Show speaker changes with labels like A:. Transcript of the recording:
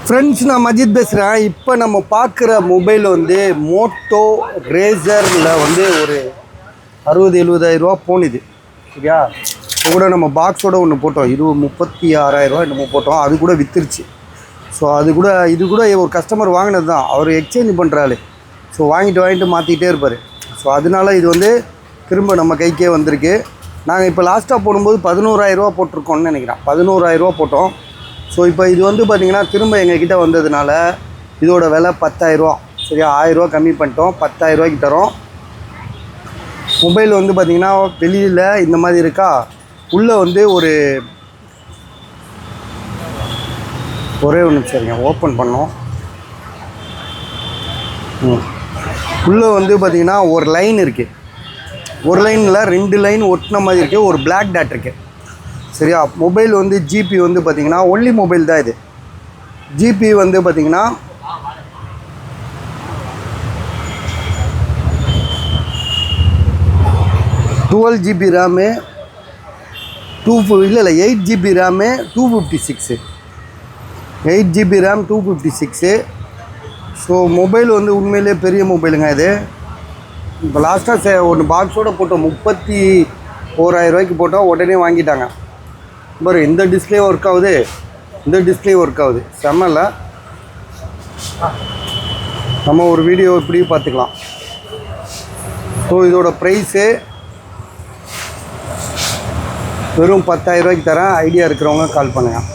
A: Friends, நான் மஜித் பேசுகிறேன். இப்போ நம்ம பார்க்குற மொபைல் வந்து மோட்டோ ரேசரில் வந்து ஒரு 60-70 ரூபா போனுது. சரியா? இப்போ கூட நம்ம பாக்ஸோடு ஒன்று போட்டோம், 36,000 ரூபா நம்ம போட்டோம். அது கூட விற்றுருச்சு. ஸோ இது கூட ஒரு கஸ்டமர் வாங்கினது தான். அவர் எக்ஸ்சேஞ்ச் பண்ணுறாரு. ஸோ வாங்கிட்டு மாற்றிக்கிட்டே இருப்பார். ஸோ அதனால இது வந்து திரும்ப நம்ம கைக்கே வந்திருக்கு. நாங்கள் இப்போ லாஸ்ட்டாக போடும்போது 11,000 ரூபா போட்டிருக்கோம்னு நினைக்கிறேன். 11,000 ரூபா போட்டோம். ஸோ இப்போ இது வந்து பார்த்திங்கன்னா திரும்ப எங்ககிட்ட வந்ததுனால இதோட விலை 10,000 ரூபா. சரியா? 1000 ரூபா கம்மி பண்ணிட்டோம். 10,000 ரூபாய்க்கு தரோம். மொபைல் வந்து பார்த்திங்கன்னா வெளியில் இந்த மாதிரி இருக்கா. உள்ளே வந்து ஒரே ஒன்று சரிங்க ஓப்பன் பண்ணோம். உள்ளே வந்து பார்த்திங்கன்னா ஒரு லைன் இருக்குது. ஒரு லைனில் 2 லைன் ஒட்டின மாதிரி இருக்குது. ஒரு பிளாக் டாட் இருக்குது. சரியா? மொபைல் வந்து ஜிபி வந்து பார்த்திங்கன்னா ஒன்லி மொபைல் தான் இது. ஜிபி வந்து பார்த்திங்கன்னா 12 GB RAM, 8 GB RAM, 256. 8 GB RAM, 256. So mobile வந்து உண்மையிலே பெரிய மொபைலுங்க இது. இப்போ லாஸ்ட்டாக ஒன்று பாக்ஸோடு போட்டோம், 31,000 ரூபாய்க்கு போட்டோம். உடனே வாங்கிட்டாங்க. பாரு, இந்த டிஸ்பிளே ஒர்க் ஆகுது, இந்த டிஸ்பிளே ஒர்க் ஆகுது. செம்மல்ல. நம்ம ஒரு வீடியோ இப்படி பார்த்துக்கலாம். ஸோ இதோட ப்ரைஸு வெறும் 10,000 ரூபாய்க்கு தரேன். ஐடியா இருக்கிறவங்க கால் பண்ணுங்கள்.